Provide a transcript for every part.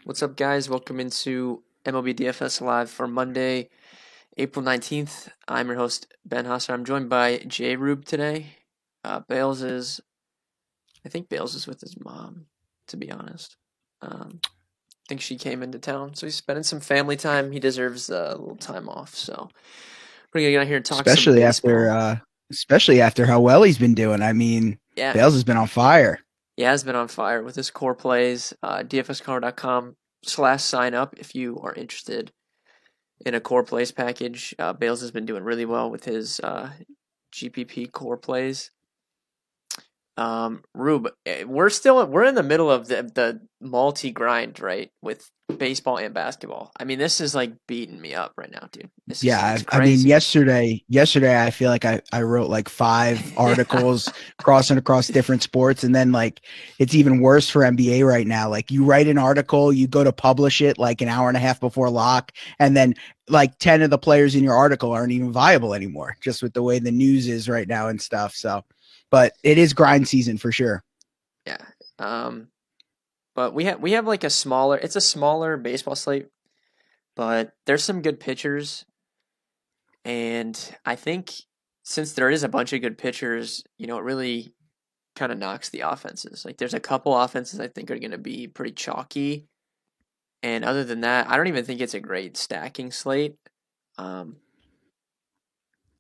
What's up, guys? Welcome into MLB DFS Live for Monday, April 19th. I'm your host, Ben Husser. I'm joined by Jay Rube today. Bales is, I think Bales is with his mom, to be honest. I think she came into town, so he's spending some family time. He deserves a little time off, so we're going to get out here and talk some especially after baseball. especially after how well he's been doing. I mean, Yeah, Bales has been on fire. he has been on fire with his core plays. DFSCar.com/sign up if you are interested in a core plays package. Bales has been doing really well with his GPP core plays. Rube, we're in the middle of the multi grind, right? With baseball and basketball. I mean, this is like beating me up right now, dude. It's I mean, crazy. yesterday I feel like I wrote like five Yeah, articles crossing across different sports, and then like it's even worse for NBA right now. Like you write an article, you go to publish it like an hour and a half before lock, and then like 10 of the players in your article aren't even viable anymore, just with the way the news is right now and stuff. So, but it is grind season for sure. yeah. Um, but we have like it's a smaller baseball slate, but there's some good pitchers. And I think since there is a bunch of good pitchers, it really kind of knocks the offenses. Like there's a couple offenses I think are going to be pretty chalky. And other than that, I don't even think it's a great stacking slate. Um,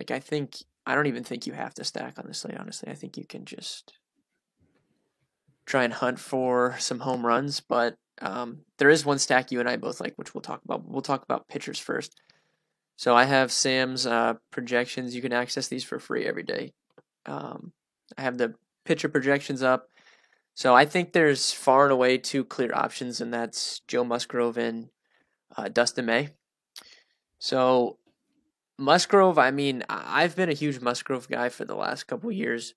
like I don't even think you have to stack on this slate, honestly. I think you can just try and hunt for some home runs. But there is one stack you and I both like, which we'll talk about. We'll talk about pitchers first. So I have Sam's projections. You can access these for free every day. I have the pitcher projections up. So I think there's far and away two clear options, and that's Joe Musgrove and Dustin May. So Musgrove, I mean, I've been a huge Musgrove guy for the last couple of years.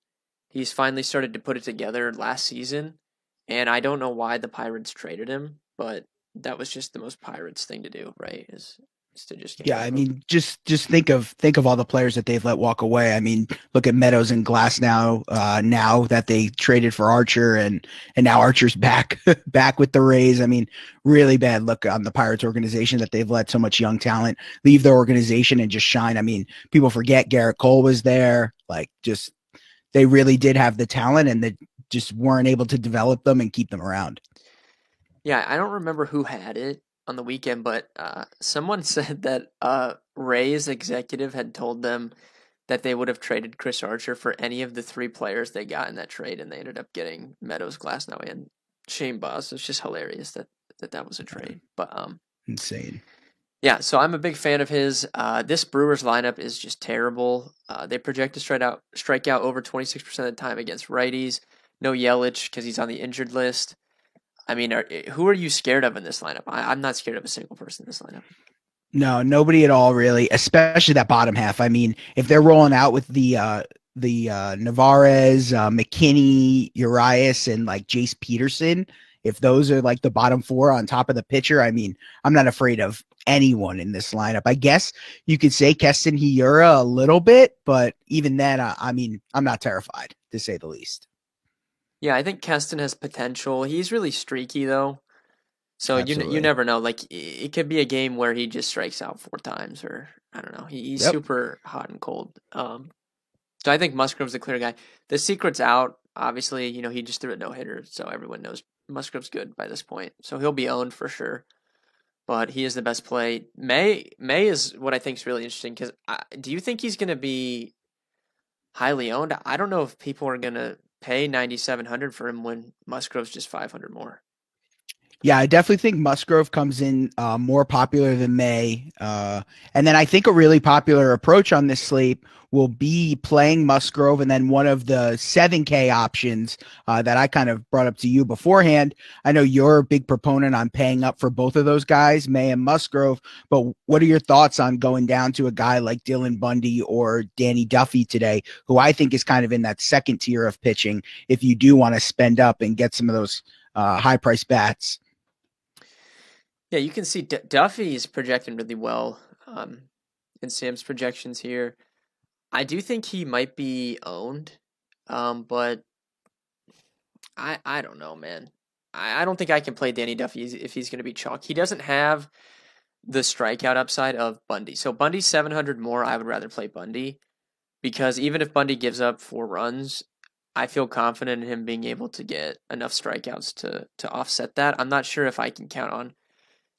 He's finally started to put it together last season, and I don't know why the Pirates traded him, but that was just the most Pirates thing to do, right? Is to just get Yeah, rid I of him. mean, just think of all the players that they've let walk away. I mean, look at Meadows and Glass now. Now that they traded for Archer, and now Archer's back back with the Rays. I mean, really bad look on the Pirates organization that they've let so much young talent leave their organization and just shine. I mean, people forget Garrett Cole was there. Like, just they really did have the talent, and they just weren't able to develop them and keep them around. Yeah, I don't remember who had it on the weekend, but someone said that Ray's executive had told them that they would have traded Chris Archer for any of the three players they got in that trade, and they ended up getting Meadows, Glasnow, and Shane Baz. It's just hilarious that was a trade. But Insane. yeah, so I'm a big fan of his. This Brewers lineup is just terrible. They project to strike out over 26% of the time against righties. No Yelich because he's on the injured list. I mean, who are you scared of in this lineup? I'm not scared of a single person in this lineup. No, nobody at all, really. Especially that bottom half. I mean, if they're rolling out with the Navarez, McKinney, Urias, and like Jace Peterson, if those are like the bottom four on top of the pitcher, I mean, I'm not afraid of anyone in this lineup. I guess you could say Keston Hiura a little bit, but even then, I mean, I'm not terrified to say the least. Yeah, I think Keston has potential. He's really streaky though, so you Absolutely. never know. Like it could be a game where he just strikes out four times, or I don't know. He's Yep. super hot and cold. So I think Musgrove's the clear guy. The secret's out. Obviously, he just threw a no hitter, so everyone knows Musgrove's good by this point. So he'll be owned for sure. But he is the best play. May is what I think is really interesting because do you think he's going to be highly owned? I don't know if people are going to pay 9,700 for him when Musgrove's just 500 more. Yeah, I definitely think Musgrove comes in more popular than May. And then I think a really popular approach on this slate will be playing Musgrove and then one of the 7K options that I kind of brought up to you beforehand. I know you're a big proponent on paying up for both of those guys, May and Musgrove, but what are your thoughts on going down to a guy like Dylan Bundy or Danny Duffy today, who I think is kind of in that second tier of pitching if you do want to spend up and get some of those high price bats? Yeah, you can see Duffy's projecting really well in Sam's projections here. I do think he might be owned, but I don't know, man. I don't think I can play Danny Duffy if he's going to be chalk. He doesn't have the strikeout upside of Bundy. So Bundy's 700 more. I would rather play Bundy because even if Bundy gives up 4 runs, I feel confident in him being able to get enough strikeouts to offset that. I'm not sure if I can count on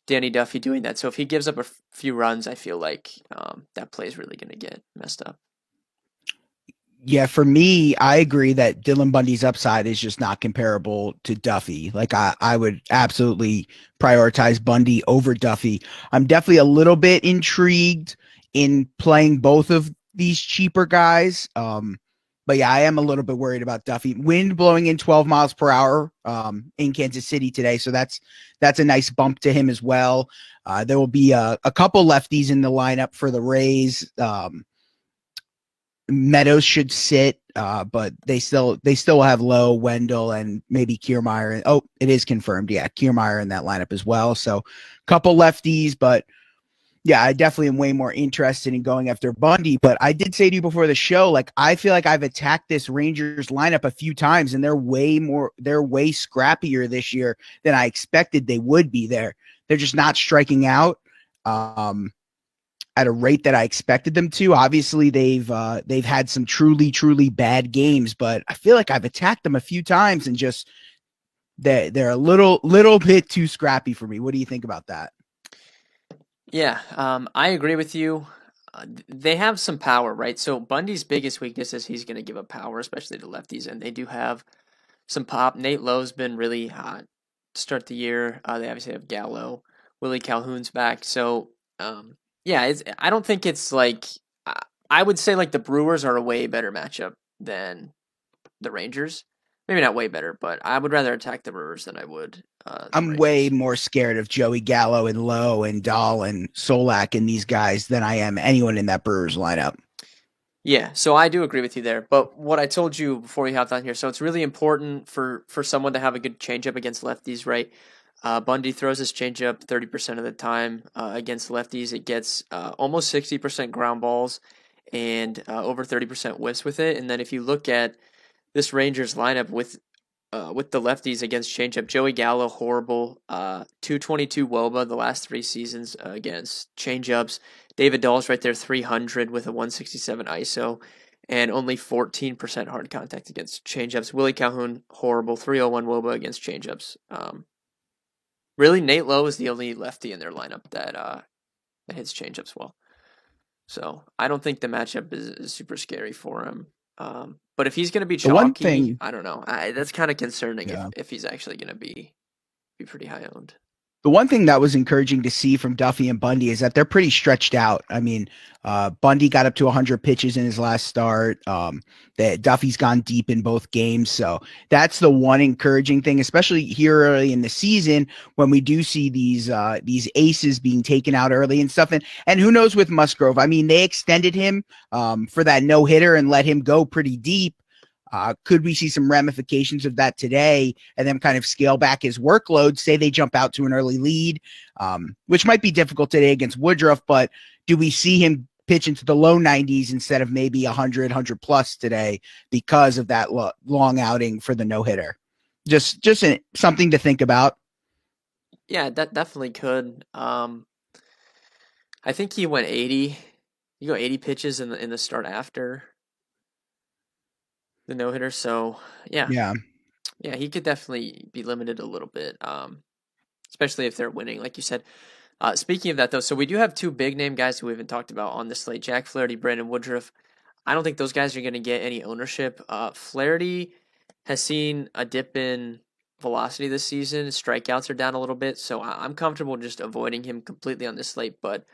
Danny Duffy doing that. So if he gives up a few runs, I feel like that play is really going to get messed up. Yeah, for me, I agree that Dylan Bundy's upside is just not comparable to Duffy. Like I would absolutely prioritize Bundy over Duffy. I'm definitely a little bit intrigued in playing both of these cheaper guys. But yeah, I am a little bit worried about Duffy. Wind blowing in 12 miles per hour in Kansas City today, so that's a nice bump to him as well. There will be a couple lefties in the lineup for the Rays. Meadows should sit, but they still have Lowe, Wendell, and maybe Kiermaier. Oh, it is confirmed. Yeah, Kiermaier in that lineup as well. So a couple lefties, but yeah, I definitely am way more interested in going after Bundy. But I did say to you before the show, like I feel like I've attacked this Rangers lineup a few times, and they're way scrappier this year than I expected they would be. They're just not striking out at a rate that I expected them to. Obviously, they've had some truly bad games, but I feel like I've attacked them a few times and just they're a little bit too scrappy for me. What do you think about that? Yeah, I agree with you. They have some power, right? So Bundy's biggest weakness is he's going to give up power, especially to lefties, and they do have some pop. Nate Lowe's been really hot to start the year. They obviously have Gallo. Willie Calhoun's back. So, yeah, I don't think it's like I would say like the Brewers are a way better matchup than the Rangers. Maybe not way better, but I would rather attack the Brewers than I would. I'm way more scared of Joey Gallo and Lowe and Dahl and Solak and these guys than I am anyone in that Brewers lineup. Yeah, so I do agree with you there. But what I told you before we hopped on here, so it's really important for someone to have a good changeup against lefties, right? Bundy throws his changeup 30% of the time against lefties. It gets almost 60% ground balls and over 30% whiffs with it. And then if you look at this Rangers lineup with the lefties against changeup, Joey Gallo horrible, 222 WOBA the last 3 seasons against changeups. David Dahl's right there, 300 with a 167 ISO, and only 14% hard contact against changeups. Willie Calhoun horrible, 301 WOBA against changeups. Really, Nate Lowe is the only lefty in their lineup that hits changeups well. So I don't think the matchup is super scary for him. But if he's going to be chalky, I don't know. That's kind of concerning if he's actually going to be pretty high owned. The one thing that was encouraging to see from Duffy and Bundy is that they're pretty stretched out. I mean, Bundy got up to 100 pitches in his last start. Duffy's gone deep in both games. So that's the one encouraging thing, especially here early in the season when we do see these aces being taken out early and stuff. And who knows with Musgrove? I mean, they extended him for that no-hitter and let him go pretty deep. Could we see some ramifications of that today and then kind of scale back his workload? Say they jump out to an early lead, which might be difficult today against Woodruff, but do we see him pitch into the low 90s instead of maybe 100 plus today because of that long outing for the no-hitter? Just something to think about. Yeah, that definitely could. I think he went 80. You go 80 pitches in the start after the no-hitter, so yeah, he could definitely be limited a little bit, especially if they're winning, like you said. Speaking of that, though, so we do have 2 big-name guys who we haven't talked about on this slate, Jack Flaherty, Brandon Woodruff. I don't think those guys are going to get any ownership. Flaherty has seen a dip in velocity this season. His strikeouts are down a little bit, so I'm comfortable just avoiding him completely on this slate, but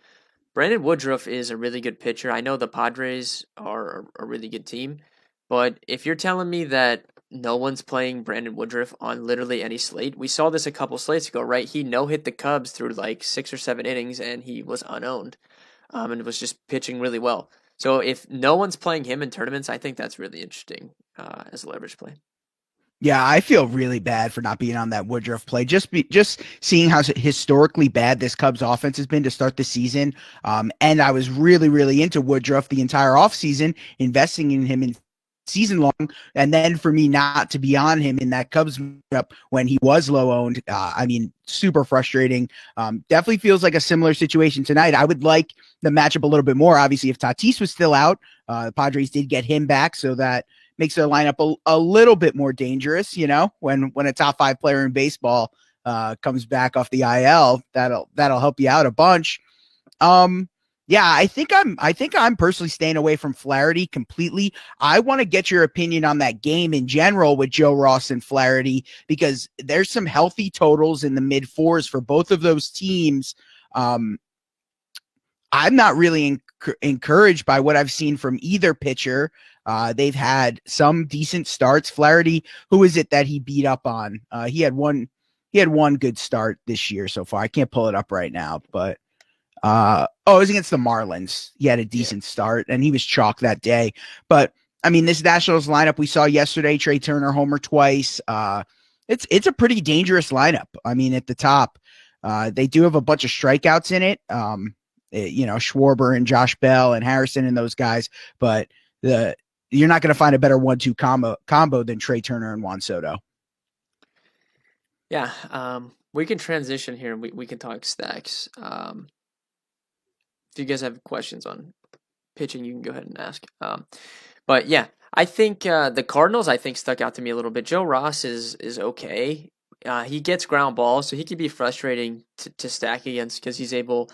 Brandon Woodruff is a really good pitcher. I know the Padres are a really good team, but if you're telling me that no one's playing Brandon Woodruff on literally any slate, we saw this a couple slates ago, right? He no-hit the Cubs through like 6 or 7 innings, and he was unowned, and was just pitching really well. So if no one's playing him in tournaments, I think that's really interesting as a leverage play. Yeah, I feel really bad for not being on that Woodruff play. Just seeing how historically bad this Cubs offense has been to start the season. And I was really into Woodruff the entire offseason, investing in him in season long, and then for me not to be on him in that Cubs matchup when he was low owned, I mean, super frustrating. Definitely feels like a similar situation tonight. I would like the matchup a little bit more. Obviously, if Tatis was still out, the Padres did get him back, so that makes their lineup a little bit more dangerous. When a top 5 player in baseball comes back off the IL, that'll help you out a bunch. Yeah, I think I'm personally staying away from Flaherty completely. I want to get your opinion on that game in general with Joe Ross and Flaherty, because there's some healthy totals in the mid fours for both of those teams. Um, I'm not really encouraged by what I've seen from either pitcher. They've had some decent starts. Flaherty, who is it that he beat up on? He had one good start this year so far. I can't pull it up right now, but it was against the Marlins. He had a decent start, and he was chalk that day. But I mean, this Nationals lineup we saw yesterday, Trey Turner homer twice. It's a pretty dangerous lineup. I mean, at the top, they do have a bunch of strikeouts in it. Schwarber and Josh Bell and Harrison and those guys, but you're not going to find a better 1-2 combo than Trey Turner and Juan Soto. Yeah, we can transition here and we can talk stacks. If you guys have questions on pitching, you can go ahead and ask. But yeah, I think the Cardinals, I think, stuck out to me a little bit. Joe Ross is okay. He gets ground balls, so he can be frustrating to stack against because he's able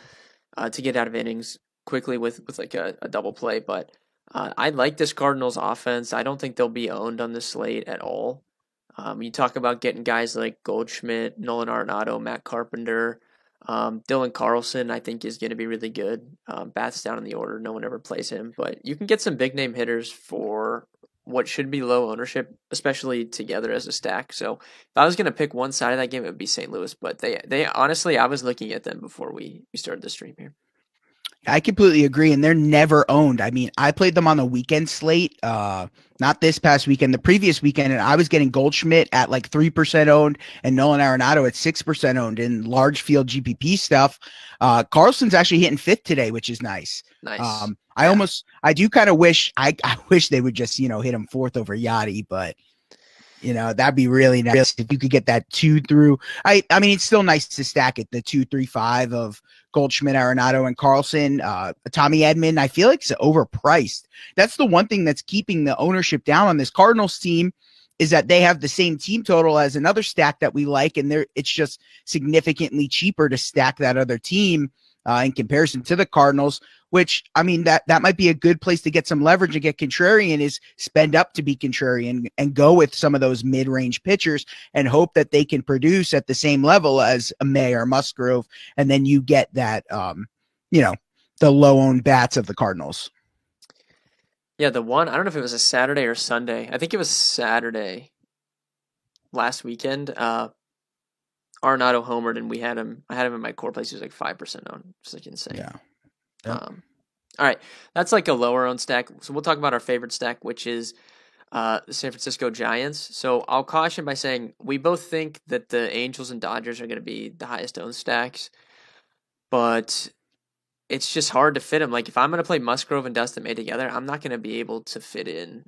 to get out of innings quickly with like a double play. But I like this Cardinals offense. I don't think they'll be owned on the slate at all. You talk about getting guys like Goldschmidt, Nolan Arenado, Matt Carpenter. Dylan Carlson, I think, is going to be really good. Bats down in the order. No one ever plays him. But you can get some big name hitters for what should be low ownership, especially together as a stack. So if I was going to pick one side of that game, it would be St. Louis. But they honestly, I was looking at them before we started the stream here. I completely agree, and they're never owned. I mean, I played them on the weekend slate, not this past weekend, the previous weekend, and I was getting Goldschmidt at like 3% owned and Nolan Arenado at 6% owned in large field GPP stuff. Carlson's actually hitting 5th today, which is nice. Nice. I do kind of wish, I wish they would just, hit him 4th over Yachty, but that'd be really nice if you could get that 2 through. I mean, it's still nice to stack it, the 2, 3, 5 of Goldschmidt, Arenado, and Carlson. Tommy Edman, I feel like it's overpriced. That's the one thing that's keeping the ownership down on this Cardinals team, is that they have the same team total as another stack that we like, and it's just significantly cheaper to stack that other team in comparison to the Cardinals, which, I mean, that might be a good place to get some leverage and get contrarian, is spend up to be contrarian and go with some of those mid-range pitchers and hope that they can produce at the same level as a May or Musgrove. And then you get that, the low-owned bats of the Cardinals. Yeah, I don't know if it was a Saturday or Sunday. I think it was Saturday last weekend. Arenado homered, and I had him in my core place. He was like 5% owned. It's like insane. Yeah. Yep. All right, that's like a lower owned stack. So we'll talk about our favorite stack, which is the San Francisco Giants. So I'll caution by saying we both think that the Angels and Dodgers are going to be the highest owned stacks, but it's just hard to fit them. Like if I'm going to play Musgrove and Dustin May together, I'm not going to be able to fit in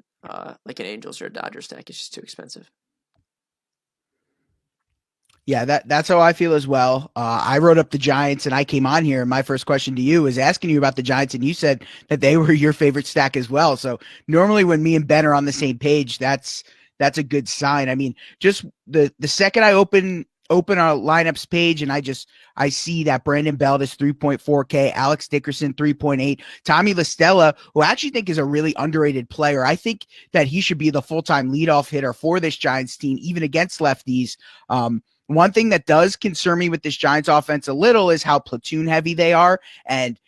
like an Angels or a Dodgers stack. It's just too expensive. Yeah, that's how I feel as well. I wrote up the Giants, and I came on here, and my first question to you was asking you about the Giants, and you said that they were your favorite stack as well. So normally when me and Ben are on the same page, that's a good sign. I mean, just the second I open our lineups page, and I see that Brandon Belt is 3.4K, Alex Dickerson 3.8, Tommy La Stella, who I actually think is a really underrated player. I think that he should be the full-time leadoff hitter for this Giants team, even against lefties. One thing that does concern me with this Giants offense a little is how platoon heavy they are. And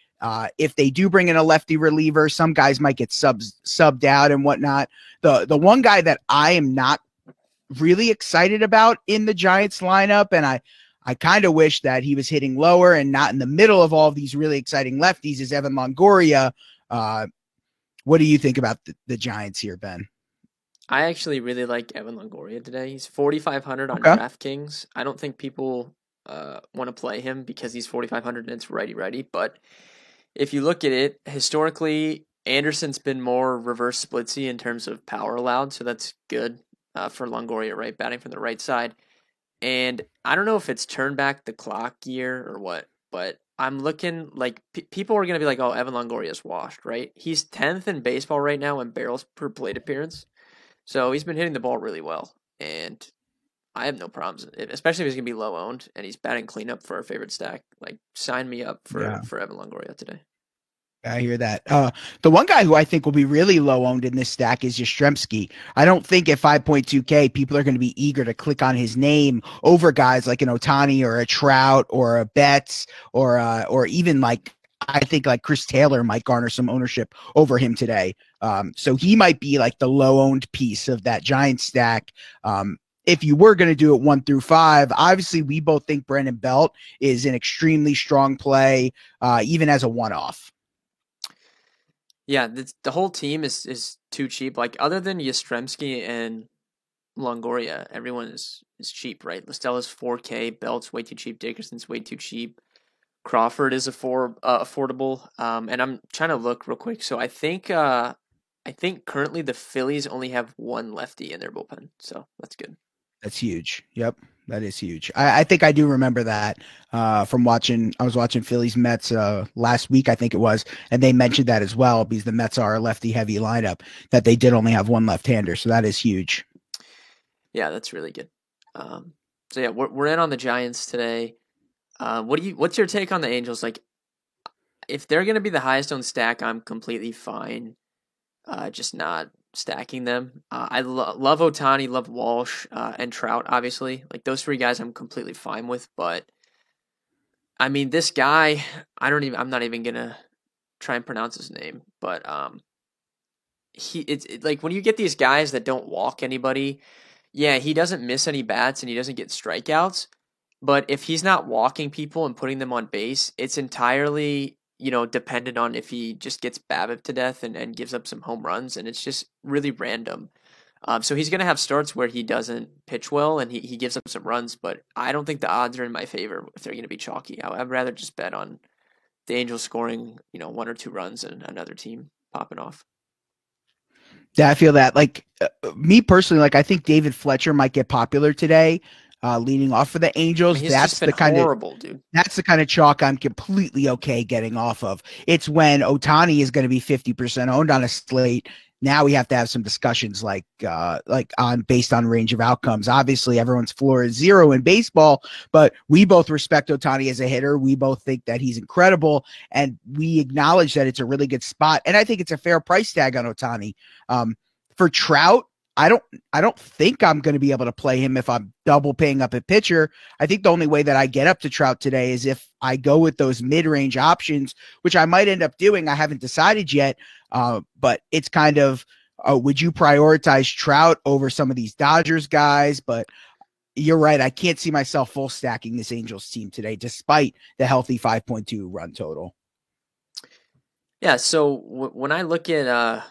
if they do bring in a lefty reliever, some guys might get subbed out and whatnot. The one guy that I am not really excited about in the Giants lineup, and I kind of wish that he was hitting lower and not in the middle of all of these really exciting lefties, is Evan Longoria. What do you think about the Giants here, Ben? I actually really like Evan Longoria today. He's 4,500 on DraftKings. I don't think people want to play him because he's 4,500 and it's righty-righty. But if you look at it, historically, Anderson's been more reverse splitsy in terms of power allowed, so that's good for Longoria, right? Batting from the right side. And I don't know if it's turn back the clock year or what, but I'm looking like people are going to be like, oh, Evan Longoria's washed, right? He's 10th in baseball right now in barrels per plate appearance. So he's been hitting the ball really well. And I have no problems, especially if he's going to be low owned and he's batting cleanup for our favorite stack. Like, sign me up Yeah. for Evan Longoria today. I hear that. The one guy who I think will be really low owned in this stack is Yastrzemski. I don't think at 5.2K people are going to be eager to click on his name over guys like an Ohtani or a Trout or a Betts or even like I think like Chris Taylor might garner some ownership over him today. So he might be like the low owned piece of that giant stack. If you were going to do it 1 through 5, obviously we both think Brandon Belt is an extremely strong play, even as a one off. Yeah, the whole team is too cheap. Like, other than Yastrzemski and Longoria, everyone is cheap, right? Listella's 4K, Belt's way too cheap, Dickerson's way too cheap. Crawford is affordable. And I'm trying to look real quick. So I think currently the Phillies only have one lefty in their bullpen, so that's good. That's huge. Yep. That is huge. I think I do remember that from watching. I was watching Phillies Mets last week, I think it was, and they mentioned that as well because the Mets are a lefty heavy lineup that they did only have one left hander. So that is huge. Yeah, that's really good. So yeah, we're in on the Giants today. What's your take on the Angels? Like, if they're gonna be the highest owned stack, I'm completely fine. Just not stacking them. I love Ohtani, love Walsh, and Trout. Obviously, like those three guys, I'm completely fine with. But I mean, this guy, I'm not even gonna try and pronounce his name. But it's like when you get these guys that don't walk anybody. Yeah, he doesn't miss any bats and he doesn't get strikeouts. But if he's not walking people and putting them on base, it's entirely, dependent on if he just gets BABIP to death and gives up some home runs. And it's just really random. So he's going to have starts where he doesn't pitch well and he gives up some runs. But I don't think the odds are in my favor if they're going to be chalky. I'd rather just bet on the Angels scoring, 1 or 2 runs and another team popping off. Yeah, I feel that. Like me personally, like I think David Fletcher might get popular today, leading off for the Angels. I mean, That's the kind horrible, dude. That's the kind of chalk I'm completely okay getting off of. It's when Ohtani is going to be 50% owned on a slate. Now we have to have some discussions like on based on range of outcomes. Obviously, everyone's floor is 0 in baseball, but we both respect Ohtani as a hitter. We both think that he's incredible, and we acknowledge that it's a really good spot. And I think it's a fair price tag on Ohtani. For Trout, I don't think I'm going to be able to play him if I'm double paying up at pitcher. I think the only way that I get up to Trout today is if I go with those mid-range options, which I might end up doing. I haven't decided yet, but it's kind of, would you prioritize Trout over some of these Dodgers guys? But you're right. I can't see myself full stacking this Angels team today, despite the healthy 5.2 run total. Yeah, so when I look at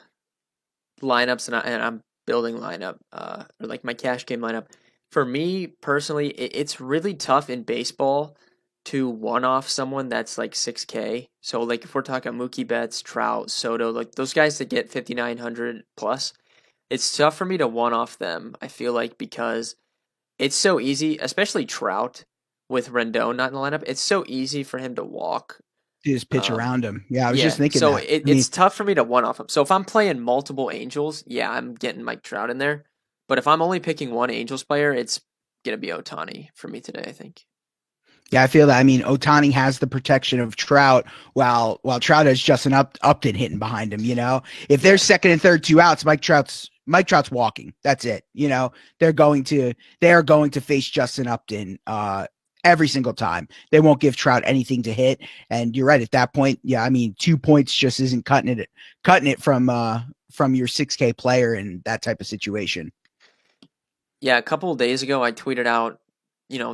lineups and I'm building lineup, or like my cash game lineup. For me personally, it's really tough in baseball to one-off someone that's like 6K. So like if we're talking Mookie Betts, Trout, Soto, like those guys that get 5,900 plus, it's tough for me to one-off them. I feel like because it's so easy, especially Trout with Rendon not in the lineup. It's so easy for him to walk. Just pitch around him. Yeah, I was just thinking. So it's tough for me to one off him. So if I'm playing multiple Angels, yeah, I'm getting Mike Trout in there. But if I'm only picking one Angels player, it's gonna be Ohtani for me today, I think. Yeah, I feel that. I mean, Ohtani has the protection of Trout, while Trout has Justin Upton hitting behind him. If there's second and third, 2 outs, Mike Trout's walking. That's it. They are going to face Justin Upton every single time. They won't give Trout anything to hit. And you're right at that point. Yeah, I mean, 2 points just isn't cutting it from your 6K player in that type of situation. Yeah, a couple of days ago, I tweeted out,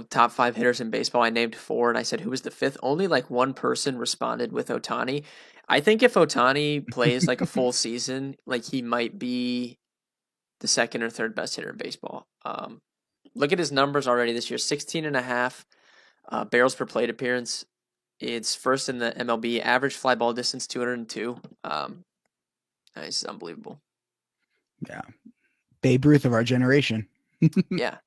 top 5 hitters in baseball. I named 4, and I said, who was the 5th? Only like one person responded with Ohtani. I think if Ohtani plays like a full season, like he might be the second or third best hitter in baseball. Look at his numbers already this year, 16.5 barrels per plate appearance. It's first in the MLB. Average fly ball distance, 202. Nice, unbelievable. Yeah. Babe Ruth of our generation. Yeah.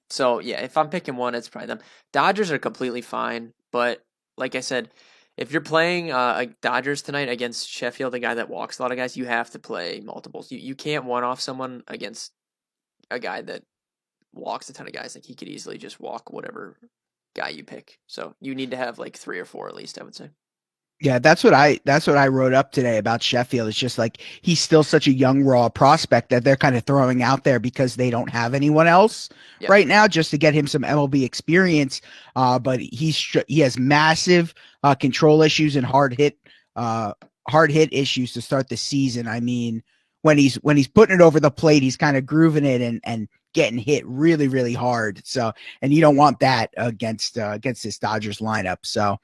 So yeah, if I'm picking one, it's probably them. Dodgers are completely fine, but like I said, if you're playing Dodgers tonight against Sheffield, a guy that walks a lot of guys, you have to play multiples. You can't one off someone against a guy that walks a ton of guys. Like he could easily just walk whatever guy you pick. So you need to have like 3 or 4 at least, I would say. Yeah, that's what I wrote up today about Sheffield. It's just like he's still such a young raw prospect that they're kind of throwing out there because they don't have anyone else Yeah. right now just to get him some MLB experience. But he has massive control issues and hard hit issues to start the season. I mean, when he's putting it over the plate, he's kind of grooving it and getting hit really, really hard. So, and you don't want that against this Dodgers lineup. So,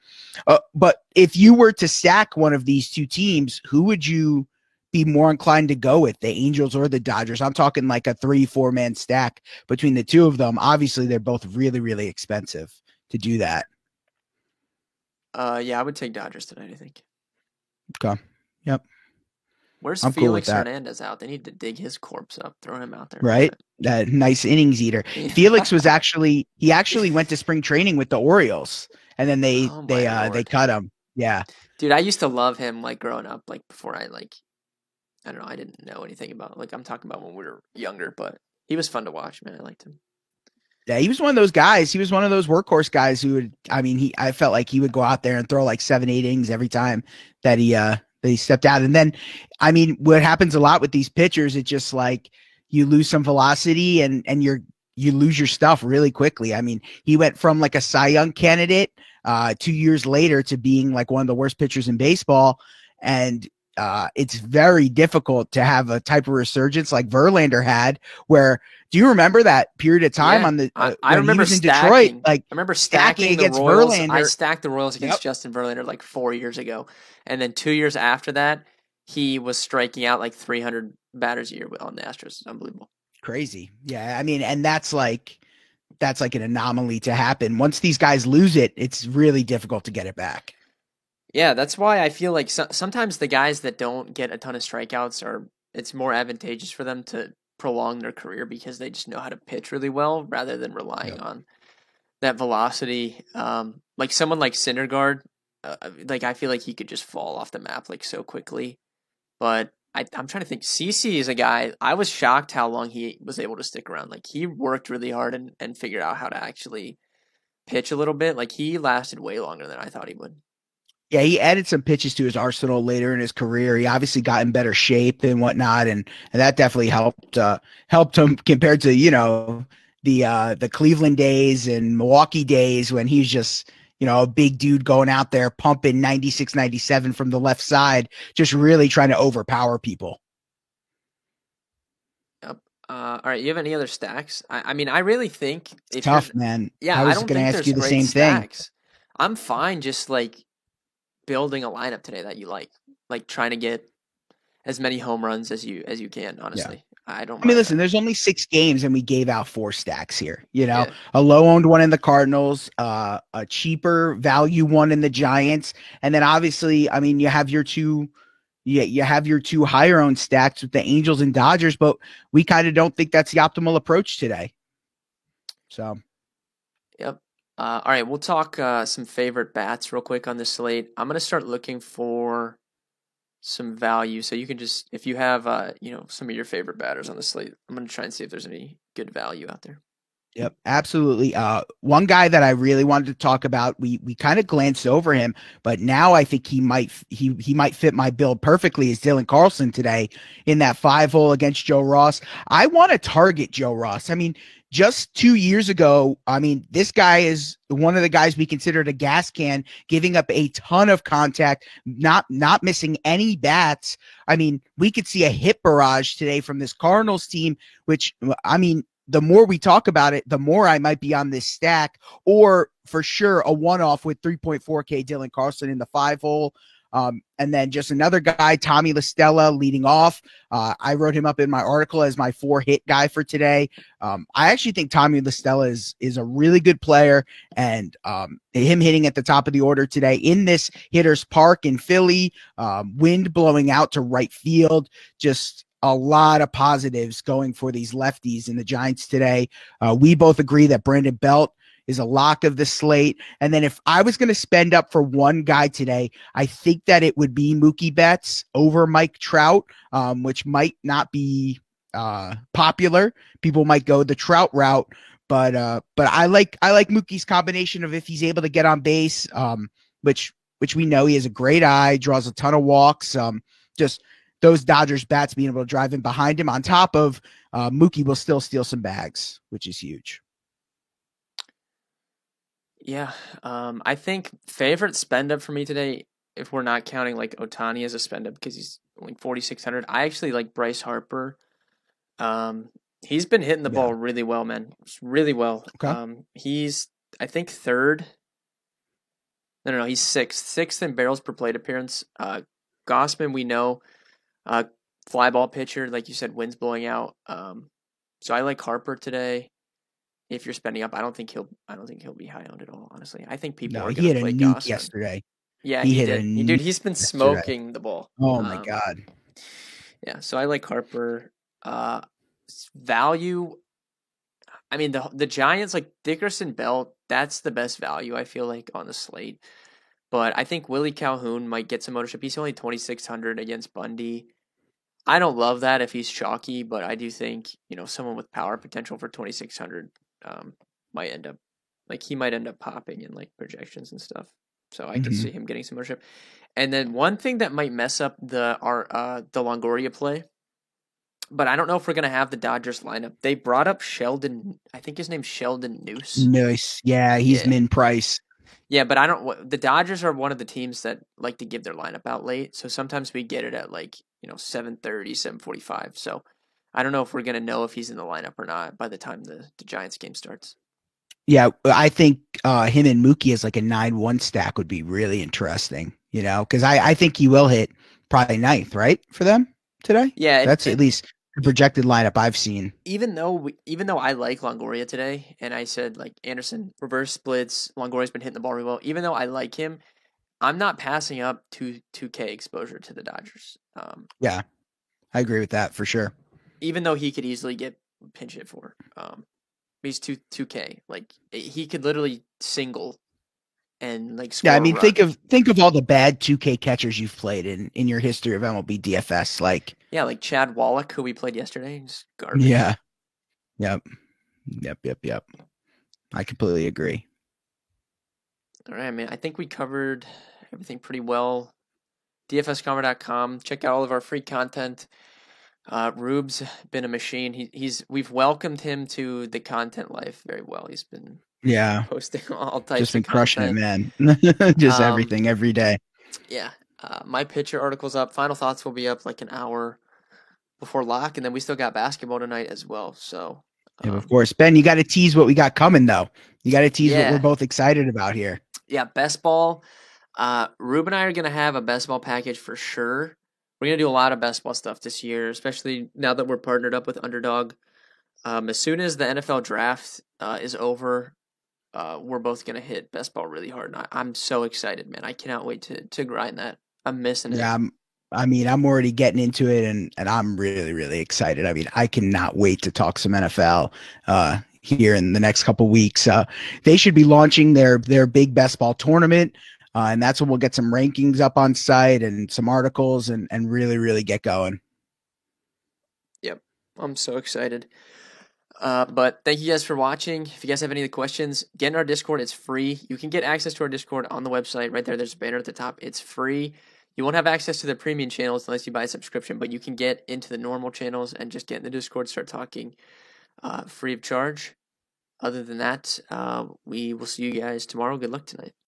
but if you were to stack one of these two teams, who would you be more inclined to go with, the Angels or the Dodgers? I'm talking like a 3-4 man stack between the two of them. Obviously, they're both really, really expensive to do that. Yeah, I would take Dodgers tonight, I think. Okay. Yep. Where's I'm cool with Felix that. Hernandez out? They need to dig his corpse up, throw him out there. Right. That nice innings eater. Felix was actually went to spring training with the Orioles, and then they Oh my they Lord. cut him. Yeah. Dude, I used to love him like growing up, like before I don't know, I didn't know anything about like I'm talking about when we were younger, but he was fun to watch, man. I liked him. Yeah, he was one of those guys. He was one of those workhorse guys who would. I mean, I felt like he would go out there and throw like 7, 8 innings every time that he stepped out. And then, I mean, what happens a lot with these pitchers, it's just like you lose some velocity and you lose your stuff really quickly. I mean, he went from like a Cy Young candidate 2 years later to being like one of the worst pitchers in baseball, and it's very difficult to have a type of resurgence like Verlander had. Where do you remember that period of time Yeah, on the I when he remember was in Detroit? stacking. Like I remember stacking stacking the against Royals. I Verlander. stacked the Royals against Yep. Justin Verlander like 4 years ago, and then 2 years after that, he was striking out like 300 batters a year on the Astros. It's unbelievable. Crazy. Yeah. I mean, and that's like an anomaly to happen. Once these guys lose it, it's really difficult to get it back. Yeah, that's why I feel like sometimes the guys that don't get a ton of strikeouts it's more advantageous for them to prolong their career because they just know how to pitch really well rather than relying Yep. on that velocity. Like someone like Syndergaard, like I feel like he could just fall off the map like so quickly. But I'm trying to think. CC is a guy. I was shocked how long he was able to stick around. Like he worked really hard and figured out how to actually pitch a little bit. Like he lasted way longer than I thought he would. Yeah, he added some pitches to his arsenal later in his career. He obviously got in better shape and whatnot, and that definitely helped him compared to the Cleveland days and Milwaukee days when he's just a big dude going out there pumping 96, 97 from the left side, just really trying to overpower people. Yep. All right. You have any other stacks? I mean, I really think It's if you're, tough, man. yeah, I I was don't going to think ask there's you the great same thing. stacks. I'm fine just like building a lineup today that you like trying to get as many home runs as you can. Honestly, I don't I mean, mind listen, that. there's only 6 games and we gave out 4 stacks here. Yeah. A low owned one in the Cardinals, a cheaper value one in the Giants. And then obviously, I mean, you have your two higher owned stacks with the Angels and Dodgers, but we kind of don't think that's the optimal approach today. So, Yep. All right, we'll talk some favorite bats real quick on this slate. I'm gonna start looking for some value, so you can just if you have some of your favorite batters on the slate, I'm gonna try and see if there's any good value out there. yep, absolutely. One guy that I really wanted to talk about, we kind of glanced over him, but now I think he might fit my build perfectly. Is Dylan Carlson today in that 5 hole against Joe Ross? I want to target Joe Ross. I mean, just 2 years ago, I mean, this guy is one of the guys we considered a gas can, giving up a ton of contact, not missing any bats. I mean, we could see a hit barrage today from this Cardinals team, which, I mean, the more we talk about it, the more I might be on this stack, or for sure a one-off with 3.4K Dylan Carlson in the 5 hole. And then just another guy, Tommy LaStella, leading off. I wrote him up in my article as my 4-hit guy for today. I actually think Tommy LaStella is a really good player, and him hitting at the top of the order today in this Hitters Park in Philly, wind blowing out to right field, just a lot of positives going for these lefties in the Giants today. We both agree that Brandon Belt is a lock of the slate. And then if I was going to spend up for one guy today, I think that it would be Mookie Betts over Mike Trout, which might not be popular. People might go the Trout route, but I like Mookie's combination of if he's able to get on base, which we know he has a great eye, draws a ton of walks, just those Dodgers bats being able to drive in behind him on top of Mookie will still steal some bags, which is huge. Yeah, I think favorite spend up for me today, if we're not counting like Ohtani as a spend up because he's only 4,600. I actually like Bryce Harper. He's been hitting the ball really well, man. Really well. Okay. He's I think third. No, he's sixth in barrels per plate appearance. Gossman, we know, fly ball pitcher, like you said, wind's blowing out. So I like Harper today. If you're spending up, I don't think he'll be high owned at all. Honestly, I think people are going to play Gossman yesterday. Yeah, he did. Dude, he's been smoking the ball. Oh my god. Yeah, so I like Harper. Value. I mean, the Giants like Dickerson Belt. That's the best value I feel like on the slate. But I think Willie Calhoun might get some ownership. He's only 2,600 against Bundy. I don't love that if he's chalky, but I do think someone with power potential for 2,600 might end up he might end up popping in like projections and stuff. So I could see him getting some ownership. And then one thing that might mess up the Longoria play, but I don't know if we're gonna have the Dodgers lineup. They brought up Sheldon. I think his name's Sheldon Noose. Noose, yeah, he's min price. Yeah, but I don't. The Dodgers are one of the teams that like to give their lineup out late, so sometimes we get it at 7:30, 7:45. So I don't know if we're gonna know if he's in the lineup or not by the time the Giants game starts. Yeah, I think him and Mookie as like a 9-1 stack would be really interesting. Because I think he will hit probably 9th, right, for them today. Yeah, that's at least the projected lineup I've seen. Even though I like Longoria today, and I said Anderson reverse splits, Longoria's been hitting the ball really well. Even though I like him, I'm not passing up 2K exposure to the Dodgers. Yeah, I agree with that for sure. Even though he could easily get pinch hit for, he's 2K. He could literally single and score. Yeah, I mean, think of all the bad 2K catchers you've played in your history of MLB DFS. Like Chad Wallach, who we played yesterday. He's garbage. Yeah. Yep. I completely agree. All right, man. I think we covered everything pretty well. DFSCommer.com. Check out all of our free content. Rube's been a machine. We've welcomed him to the content life very well. He's been posting all types. Just been of crushing it, content. man. Just everything every day. Yeah. My pitcher article's up. Final thoughts will be up like an hour before lock, and then we still got basketball tonight as well. So of course, Ben, you got to tease what we got coming though. You got to tease what we're both excited about here. Yeah, best ball. Rube and I are gonna have a best ball package for sure. We're going to do a lot of best ball stuff this year, especially now that we're partnered up with Underdog. As soon as the NFL draft is over, we're both going to hit best ball really hard. And I'm so excited, man. I cannot wait to grind that. I'm missing it. Yeah, I'm already getting into it, and I'm really, really excited. I mean, I cannot wait to talk some NFL here in the next couple weeks. They should be launching their big best ball tournament. And that's when we'll get some rankings up on site and some articles and really, really get going. Yep. I'm so excited. But thank you guys for watching. If you guys have any other questions, get in our Discord. It's free. You can get access to our Discord on the website. Right there, there's a banner at the top. It's free. You won't have access to the premium channels unless you buy a subscription, but you can get into the normal channels and just get in the Discord, start talking free of charge. Other than that, we will see you guys tomorrow. Good luck tonight.